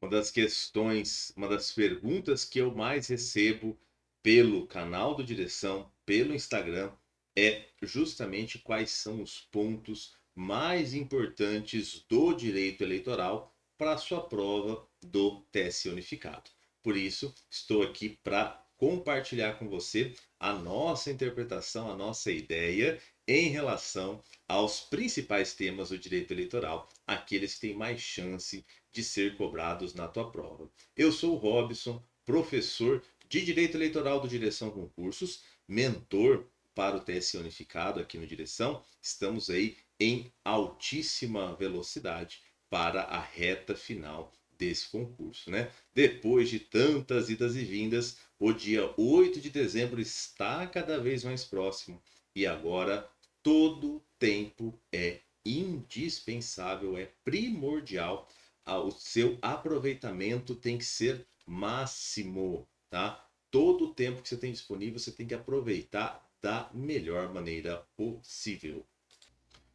Uma das questões, uma das perguntas que eu mais recebo pelo canal do Direção, pelo Instagram, é justamente quais são os pontos mais importantes do direito eleitoral para a sua prova do TSE Unificado. Por isso, estou aqui para compartilhar com você a nossa interpretação, a nossa ideia em relação aos principais temas do direito eleitoral, aqueles que têm mais chance de ser cobrados na tua prova. Eu sou o Robson, professor de Direito Eleitoral do Direção Concursos, mentor para o TSE Unificado aqui no Direção. Estamos aí em altíssima velocidade para a reta final desse concurso, né? Depois de tantas idas e vindas, o dia 8 de dezembro está cada vez mais próximo e agora todo tempo é indispensável, é primordial. O seu aproveitamento tem que ser máximo, tá? Todo o tempo que você tem disponível, você tem que aproveitar da melhor maneira possível.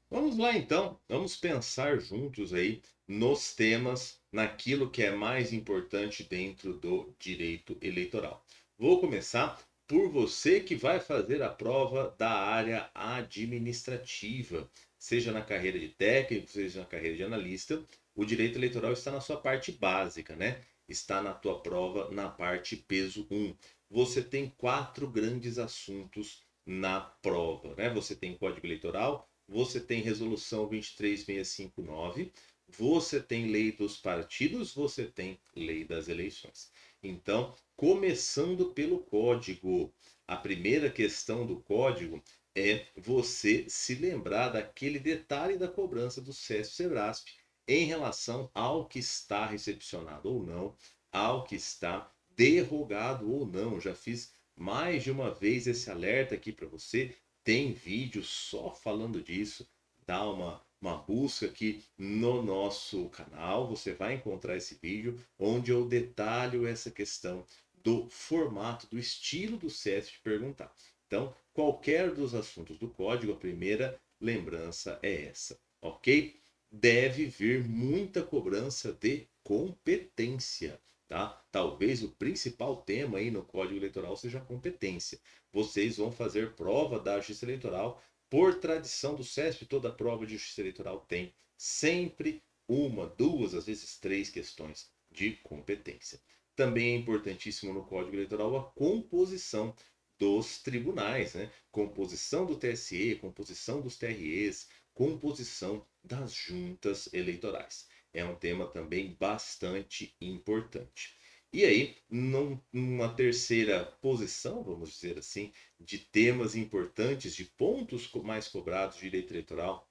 Vamos lá então, vamos pensar juntos aí nos temas, naquilo que é mais importante dentro do direito eleitoral. Vou começar por você que vai fazer a prova da área administrativa, seja na carreira de técnico, seja na carreira de analista. O direito eleitoral está na sua parte básica, né? Está na tua prova na parte peso 1. Você tem quatro grandes assuntos na prova, né? Você tem Código Eleitoral, você tem Resolução 23659, você tem Lei dos Partidos, você tem Lei das Eleições. Então, começando pelo código, a primeira questão do código é você se lembrar daquele detalhe da cobrança do CESP-SEBRASP em relação ao que está recepcionado ou não, ao que está derrogado ou não. Já fiz mais de uma vez esse alerta aqui para você. Tem vídeo só falando disso. Dá uma busca aqui no nosso canal. Você vai encontrar esse vídeo onde eu detalho essa questão do formato, do estilo do CESP perguntar. Então, qualquer dos assuntos do código, a primeira lembrança é essa, ok? Deve vir muita cobrança de competência, tá? Talvez o principal tema aí no Código Eleitoral seja a competência. Vocês vão fazer prova da Justiça Eleitoral. Por tradição do CESP, toda prova de Justiça Eleitoral tem sempre uma, duas, às vezes três questões de competência. Também é importantíssimo no Código Eleitoral a composição dos tribunais, né? Composição do TSE, composição dos TREs, composição das juntas eleitorais. É um tema também bastante importante. E aí, numa terceira posição, vamos dizer assim, de temas importantes, de pontos mais cobrados de direito eleitoral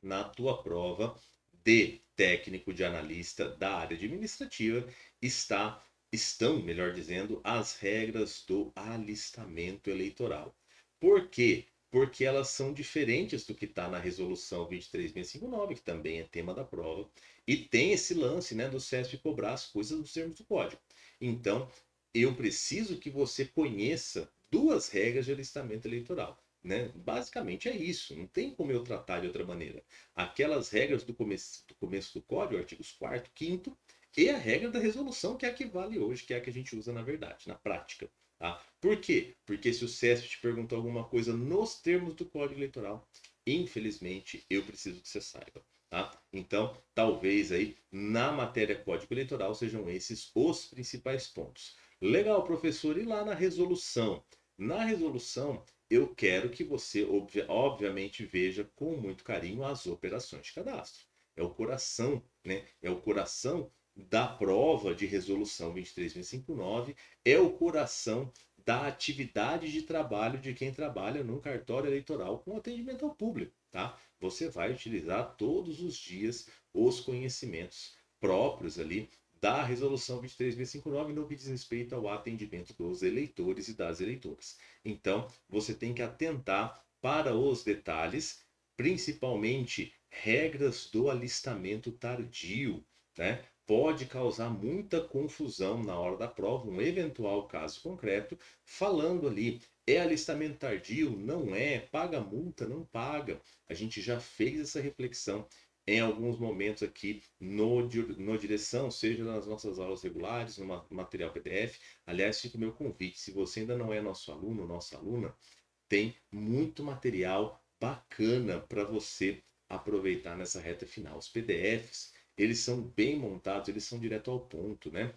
na tua prova de técnico de analista da área administrativa estão, melhor dizendo, as regras do alistamento eleitoral. Por quê? Porque elas são diferentes do que está na resolução 23659, que também é tema da prova, e tem esse lance, né, do CESP cobrar as coisas nos termos do código. Então, eu preciso que você conheça duas regras de alistamento eleitoral. Né? Basicamente é isso, não tem como eu tratar de outra maneira. Aquelas regras do começo do código, artigos 4º, 5º, e a regra da resolução, que é a que vale hoje, que é a que a gente usa na verdade, na prática. Tá? Por quê? Porque se o CESP te perguntou alguma coisa nos termos do Código Eleitoral, infelizmente eu preciso que você saiba. Tá? Então, talvez aí na matéria Código Eleitoral sejam esses os principais pontos. Legal, professor, e lá na resolução? Na resolução, eu quero que você, obviamente, veja com muito carinho as operações de cadastro. É o coração, né? É o coração da prova de resolução 23659, é o coração da atividade de trabalho de quem trabalha num cartório eleitoral com atendimento ao público, tá? Você vai utilizar todos os dias os conhecimentos próprios ali da resolução 23659 no que diz respeito ao atendimento dos eleitores e das eleitoras. Então, você tem que atentar para os detalhes, principalmente regras do alistamento tardio, né? Pode causar muita confusão na hora da prova, um eventual caso concreto, falando ali, é alistamento tardio? Não é? Paga multa? Não paga? A gente já fez essa reflexão em alguns momentos aqui no Direção, seja nas nossas aulas regulares, no material PDF. Aliás, fica o meu convite, se você ainda não é nosso aluno, nossa aluna, tem muito material bacana para você aproveitar nessa reta final. Os PDFs, eles são bem montados, eles são direto ao ponto, né?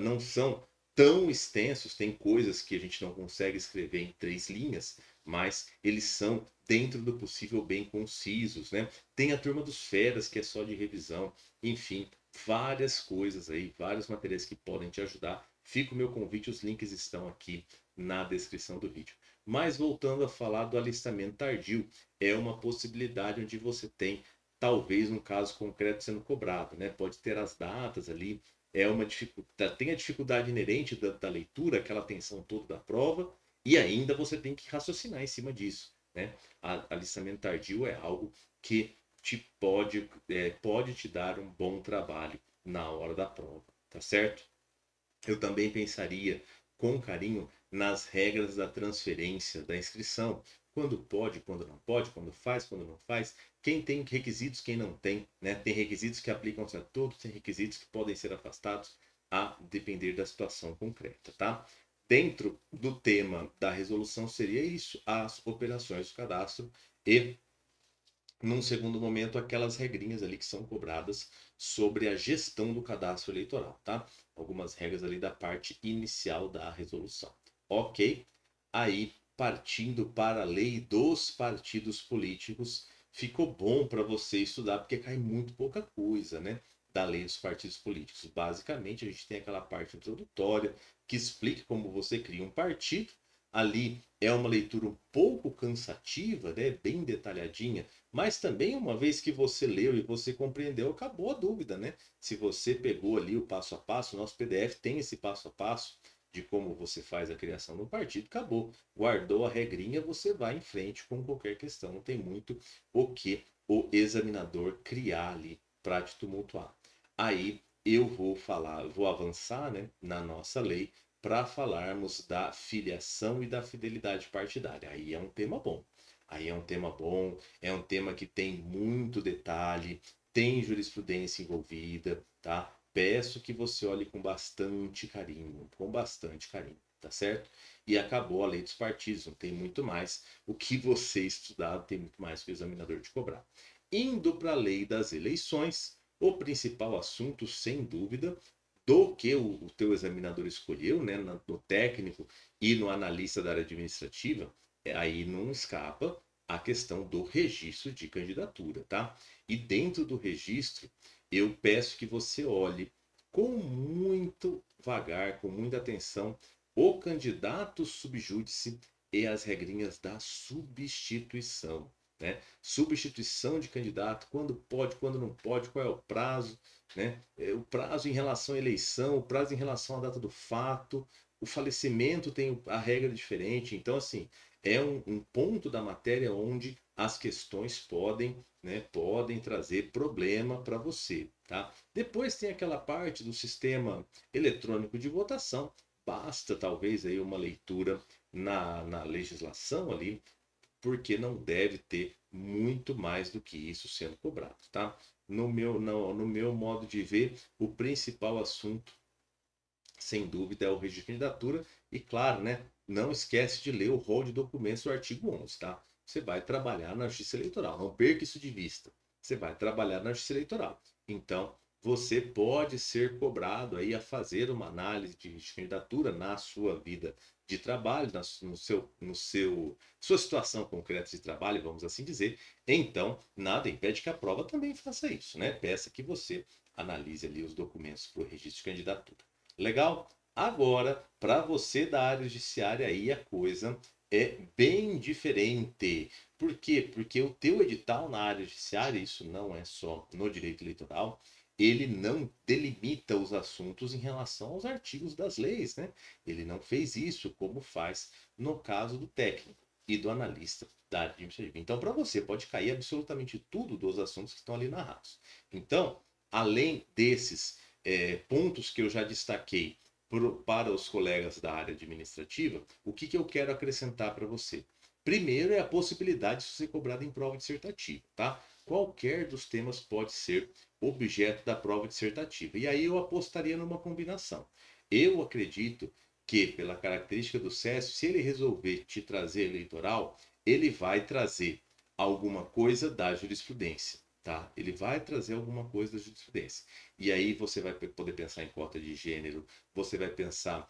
Não são tão extensos, tem coisas que a gente não consegue escrever em 3 linhas, mas eles são, dentro do possível, bem concisos, né? Tem a turma dos feras, que é só de revisão, enfim, várias coisas aí, vários materiais que podem te ajudar. Fica o meu convite, os links estão aqui na descrição do vídeo. Mas voltando a falar do alistamento tardio, é uma possibilidade onde você tem talvez um caso concreto sendo cobrado, né? Pode ter as datas ali, é uma dificuldade, tem a dificuldade inerente da leitura, aquela tensão toda da prova, e ainda você tem que raciocinar em cima disso, né? Alistamento tardio é algo que pode te dar um bom trabalho na hora da prova, tá certo? Eu também pensaria com carinho nas regras da transferência da inscrição. Quando pode, quando não pode, quando faz, quando não faz. Quem tem requisitos, quem não tem. Né? Tem requisitos que aplicam-se a todos, tem requisitos que podem ser afastados a depender da situação concreta. Tá? Dentro do tema da resolução seria isso, as operações do cadastro e num segundo momento, aquelas regrinhas ali que são cobradas sobre a gestão do cadastro eleitoral, tá? Algumas regras ali da parte inicial da resolução. Ok? Aí, partindo para a lei dos partidos políticos, ficou bom para você estudar, porque cai muito pouca coisa, né? Da lei dos partidos políticos. Basicamente, a gente tem aquela parte introdutória que explica como você cria um partido. Ali é uma leitura um pouco cansativa, né? Bem detalhadinha, mas também, uma vez que você leu e você compreendeu, acabou a dúvida, né? Se você pegou ali o passo a passo, nosso PDF tem esse passo a passo de como você faz a criação do partido, acabou. Guardou a regrinha, você vai em frente com qualquer questão. Não tem muito o que o examinador criar ali para te tumultuar. Aí eu vou avançar, né, na nossa lei para falarmos da filiação e da fidelidade partidária. Aí é um tema bom. Aí é um tema bom, é um tema que tem muito detalhe, tem jurisprudência envolvida, tá? Peço que você olhe com bastante carinho, tá certo? E acabou a lei dos partidos, não tem muito mais o que você estudar, tem muito mais que o examinador te cobrar. Indo para a lei das eleições, o principal assunto, sem dúvida, do que o teu examinador escolheu, né, no técnico e no analista da área administrativa, aí não escapa a questão do registro de candidatura, tá? E dentro do registro, eu peço que você olhe com muito vagar, com muita atenção, o candidato subjúdice e as regrinhas da substituição, né? Substituição de candidato, quando pode, quando não pode, qual é o prazo, né? O prazo em relação à eleição, o prazo em relação à data do fato, o falecimento tem a regra diferente. Então, assim, é um ponto da matéria onde as questões podem trazer problema para você, tá? Depois tem aquela parte do sistema eletrônico de votação. Basta talvez aí uma leitura na legislação ali, porque não deve ter muito mais do que isso sendo cobrado, tá? No meu modo de ver, o principal assunto, sem dúvida, é o registro de candidatura. E claro, né, não esquece de ler o rol de documentos do artigo 11, tá? Você vai trabalhar na Justiça Eleitoral, não perca isso de vista. Você vai trabalhar na Justiça Eleitoral. Então, você pode ser cobrado aí a fazer uma análise de candidatura na sua vida de trabalho, sua situação concreta de trabalho, vamos assim dizer. Então, nada impede que a prova também faça isso, né? Peça que você analise ali os documentos para o registro de candidatura. Legal? Agora, para você da área judiciária, aí a coisa é bem diferente. Por quê? Porque o teu edital na área judiciária, isso não é só no direito eleitoral, ele não delimita os assuntos em relação aos artigos das leis, né? Ele não fez isso como faz no caso do técnico e do analista da área administrativa. Então, para você, pode cair absolutamente tudo dos assuntos que estão ali narrados. Então, além desses pontos que eu já destaquei para os colegas da área administrativa, o que eu quero acrescentar para você? Primeiro é a possibilidade de ser cobrado em prova dissertativa, tá? qualquer dos temas pode ser objeto da prova dissertativa. E aí eu apostaria numa combinação. Eu acredito que, pela característica do SESC, se ele resolver te trazer eleitoral, ele vai trazer alguma coisa da jurisprudência, tá? Ele vai trazer alguma coisa da jurisprudência. E aí você vai poder pensar em cota de gênero, você vai pensar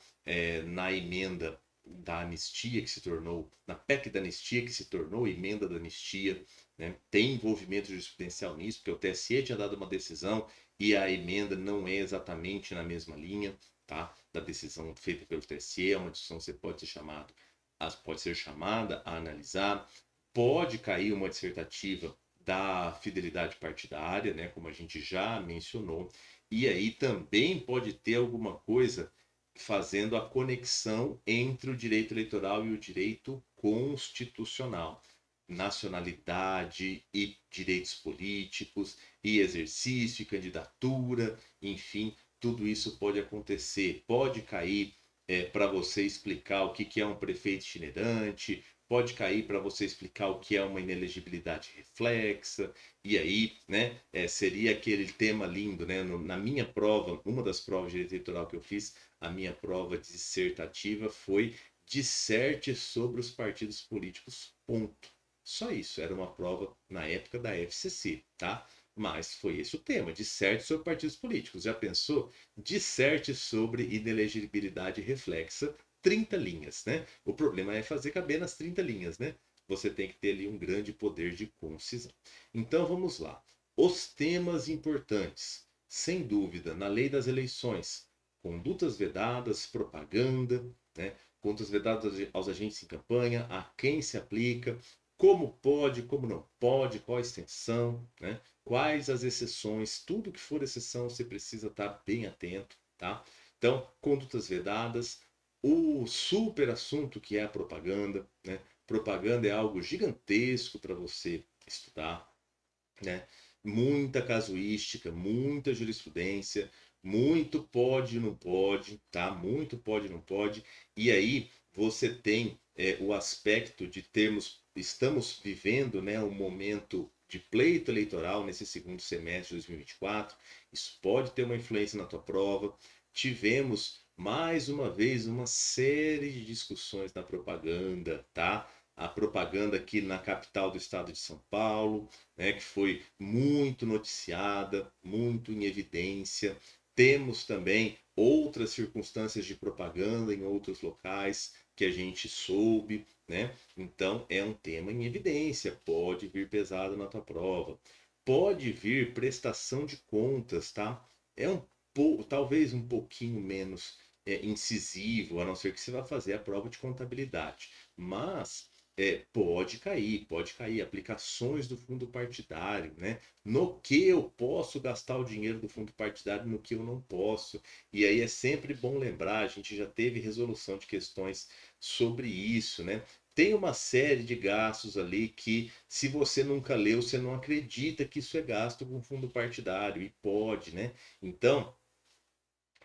na emenda da anistia que se tornou, na PEC da anistia que se tornou emenda da anistia, né? Tem envolvimento jurisprudencial nisso, porque o TSE tinha dado uma decisão e a emenda não é exatamente na mesma linha, tá? Da decisão feita pelo TSE, é uma discussão que você pode ser chamada a analisar, pode cair uma dissertativa da fidelidade partidária, né, como a gente já mencionou, e aí também pode ter alguma coisa fazendo a conexão entre o direito eleitoral e o direito constitucional, nacionalidade e direitos políticos, e exercício e candidatura, enfim, tudo isso pode acontecer, pode cair para você explicar o que é um prefeito itinerante, pode cair para você explicar o que é uma inelegibilidade reflexa, e aí, né, seria aquele tema lindo, né? Na minha prova, uma das provas de direito eleitoral que eu fiz, a minha prova dissertativa foi disserte sobre os partidos políticos, ponto. Só isso, era uma prova na época da FCC, tá? Mas foi esse o tema, disserte sobre partidos políticos. Já pensou? Disserte sobre inelegibilidade reflexa, 30 linhas, né? O problema é fazer caber nas 30 linhas, né? Você tem que ter ali um grande poder de concisão. Então vamos lá. Os temas importantes, sem dúvida, na lei das eleições, condutas vedadas, propaganda, né? Condutas vedadas aos agentes em campanha, a quem se aplica, como pode, como não pode, qual a extensão, né? Quais as exceções, tudo que for exceção você precisa estar bem atento, tá? Então, condutas vedadas, o super assunto que é a propaganda, né? Propaganda é algo gigantesco para você estudar, né? Muita casuística, muita jurisprudência, muito pode e não pode, tá? Muito pode e não pode. E aí você tem o aspecto de estamos vivendo, né, um momento de pleito eleitoral nesse segundo semestre de 2024. Isso pode ter uma influência na tua prova. Tivemos mais uma vez uma série de discussões na propaganda, tá? A propaganda aqui na capital do estado de São Paulo, né, que foi muito noticiada, muito em evidência. Temos também outras circunstâncias de propaganda em outros locais que a gente soube, né? Então é um tema em evidência, pode vir pesado na tua prova. Pode vir prestação de contas, tá? É talvez um pouquinho menos incisivo, a não ser que você vá fazer a prova de contabilidade. Mas pode cair aplicações do fundo partidário, né? No que eu posso gastar o dinheiro do fundo partidário, no que eu não posso. E aí é sempre bom lembrar, a gente já teve resolução de questões sobre isso, né? Tem uma série de gastos ali que, se você nunca leu, você não acredita que isso é gasto com fundo partidário, e pode, né? Então,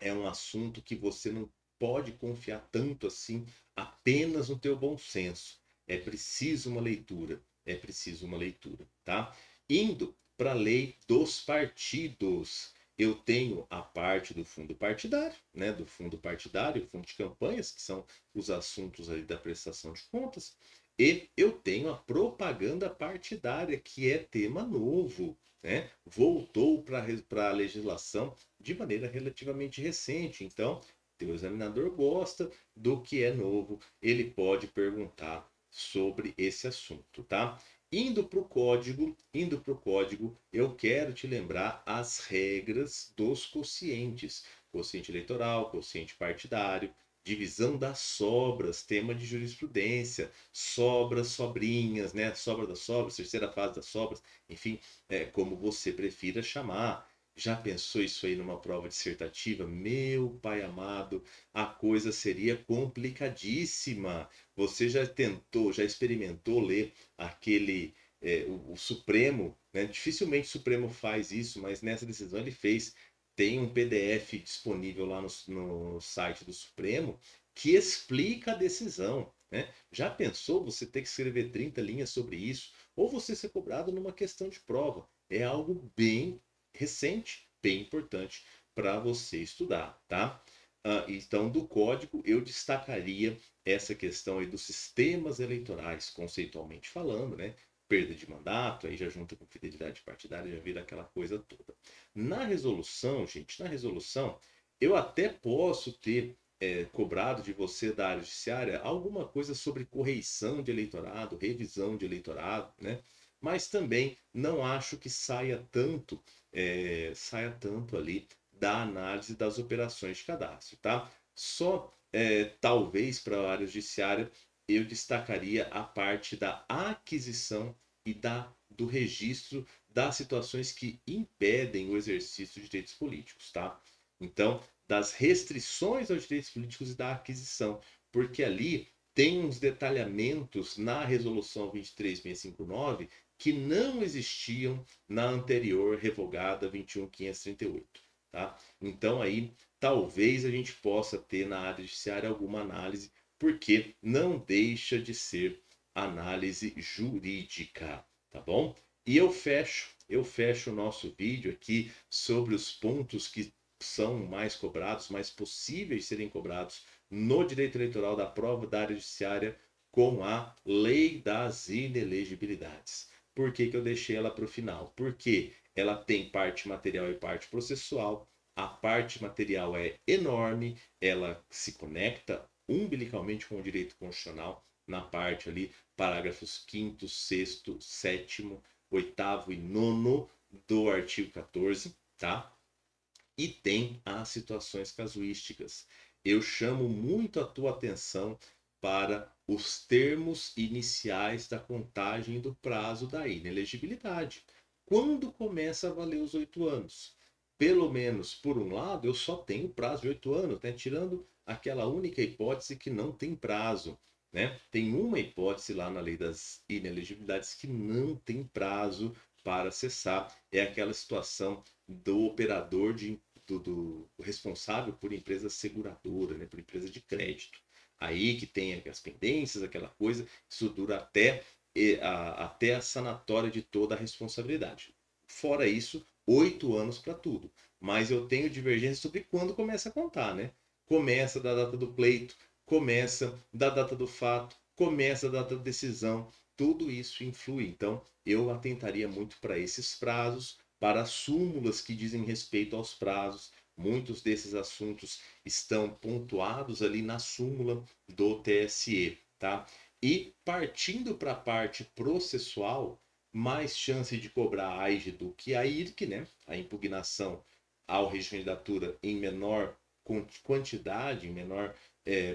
é um assunto que você não pode confiar tanto assim apenas no teu bom senso. É preciso uma leitura, é preciso uma leitura, tá? Indo para a lei dos partidos, eu tenho a parte do fundo partidário, né, do fundo partidário, fundo de campanhas, que são os assuntos ali da prestação de contas, e eu tenho a propaganda partidária, que é tema novo, né? Voltou para a legislação de maneira relativamente recente. Então, o examinador gosta do que é novo, ele pode perguntar sobre esse assunto, tá? Indo para o código, eu quero te lembrar as regras dos quocientes. Quociente eleitoral, quociente partidário, divisão das sobras, tema de jurisprudência, sobras, sobrinhas, né? Sobra das sobras, terceira fase das sobras, enfim, como você prefira chamar. Já pensou isso aí numa prova dissertativa? Meu pai amado, a coisa seria complicadíssima. Você já tentou, já experimentou ler aquele, o Supremo, né? Dificilmente o Supremo faz isso, mas nessa decisão ele fez. Tem um PDF disponível lá no site do Supremo que explica a decisão. né? Já pensou você ter que escrever 30 linhas sobre isso? Ou você ser cobrado numa questão de prova? É algo bem recente, bem importante para você estudar, tá? Então, do código, eu destacaria essa questão aí dos sistemas eleitorais, conceitualmente falando, né? Perda de mandato, aí já junta com fidelidade partidária, já vira aquela coisa toda. Na resolução, gente, na resolução, eu até posso ter cobrado de você da área judiciária alguma coisa sobre correição de eleitorado, revisão de eleitorado, né? Mas também não acho que saia tanto ali da análise das operações de cadastro, tá? Só talvez para a área judiciária eu destacaria a parte da aquisição e do registro das situações que impedem o exercício de direitos políticos, tá? Então, das restrições aos direitos políticos e da aquisição, porque ali tem uns detalhamentos na resolução 23659 que não existiam na anterior revogada 21538, tá? Então aí talvez a gente possa ter na área judiciária alguma análise, porque não deixa de ser análise jurídica, tá bom? E eu fecho o nosso vídeo aqui sobre os pontos que são mais cobrados, mais possíveis de serem cobrados no direito eleitoral da prova da área judiciária com a lei das inelegibilidades. Por que eu deixei ela para o final? Porque ela tem parte material e parte processual. A parte material é enorme, ela se conecta umbilicalmente com o direito constitucional na parte ali, parágrafos 5º, 6º, 7º, 8º e 9º do artigo 14, tá? E tem as situações casuísticas. Eu chamo muito a tua atenção para os termos iniciais da contagem do prazo da inelegibilidade. Quando começa a valer os 8 anos? Pelo menos, por um lado, eu só tenho prazo de 8 anos, né? Tirando aquela única hipótese que não tem prazo. Né? Tem uma hipótese lá na lei das inelegibilidades que não tem prazo para cessar. É aquela situação do operador do responsável por empresa seguradora, né? Por empresa de crédito. Aí que tem as pendências, aquela coisa, isso dura até a sanatória de toda a responsabilidade. Fora isso, 8 anos para tudo. Mas eu tenho divergência sobre quando começa a contar, né? Começa da data do pleito, começa da data do fato, começa da data da decisão. Tudo isso influi. Então, eu atentaria muito para esses prazos, para súmulas que dizem respeito aos prazos. Muitos desses assuntos estão pontuados ali na súmula do TSE, tá? E partindo para a parte processual, mais chance de cobrar AIG do que a IRC, né? A impugnação ao regime de candidatura em menor quantidade, em menor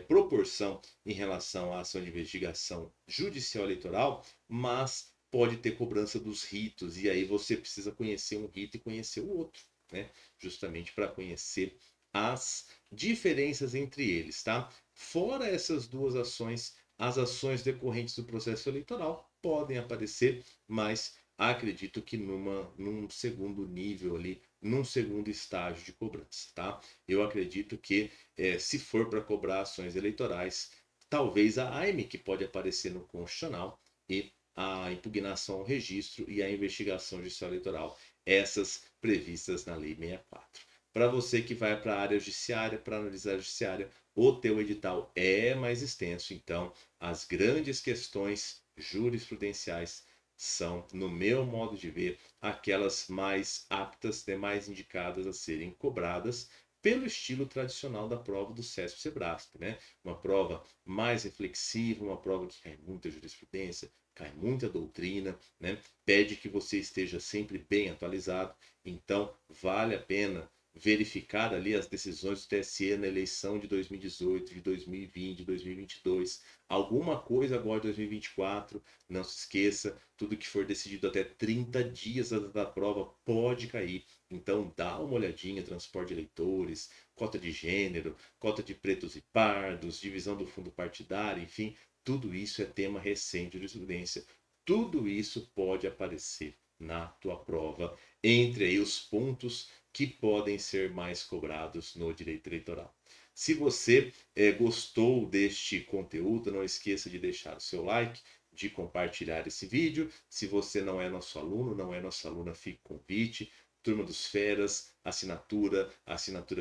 proporção em relação à ação de investigação judicial eleitoral, mas pode ter cobrança dos ritos, e aí você precisa conhecer um rito e conhecer o outro, né? Justamente para conhecer as diferenças entre eles, tá? Fora essas duas ações, as ações decorrentes do processo eleitoral podem aparecer, mas acredito que num segundo nível ali, num segundo estágio de cobrança, tá? Eu acredito que se for para cobrar ações eleitorais, talvez a AIME que pode aparecer no constitucional e a impugnação ao registro e a investigação judicial eleitoral, essas previstas na Lei 64. Para você que vai para a área judiciária, para analisar a judiciária, o teu edital é mais extenso, então as grandes questões jurisprudenciais são, no meu modo de ver, aquelas mais aptas, mais indicadas a serem cobradas pelo estilo tradicional da prova do CESP-SEBRASP, né? Uma prova mais reflexiva, uma prova que cai muita jurisprudência, cai muita doutrina, né? Pede que você esteja sempre bem atualizado, então vale a pena verificar ali as decisões do TSE na eleição de 2018, de 2020, de 2022, alguma coisa agora de 2024, não se esqueça, tudo que for decidido até 30 dias da prova pode cair, então dá uma olhadinha, transporte de eleitores, cota de gênero, cota de pretos e pardos, divisão do fundo partidário, enfim, tudo isso é tema recente de jurisprudência. Tudo isso pode aparecer na tua prova, entre aí os pontos que podem ser mais cobrados no direito eleitoral. Se você gostou deste conteúdo, não esqueça de deixar o seu like, de compartilhar esse vídeo. Se você não é nosso aluno, não é nossa aluna, fica o convite. Turma dos Feras, assinatura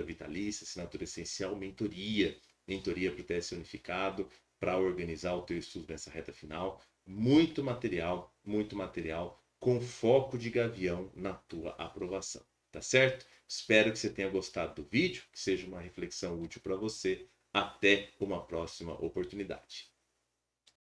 vitalícia, assinatura essencial, mentoria para o teste unificado, para organizar o teu estudo nessa reta final. Muito material, com foco de gavião na tua aprovação. Tá certo? Espero que você tenha gostado do vídeo, que seja uma reflexão útil para você. Até uma próxima oportunidade.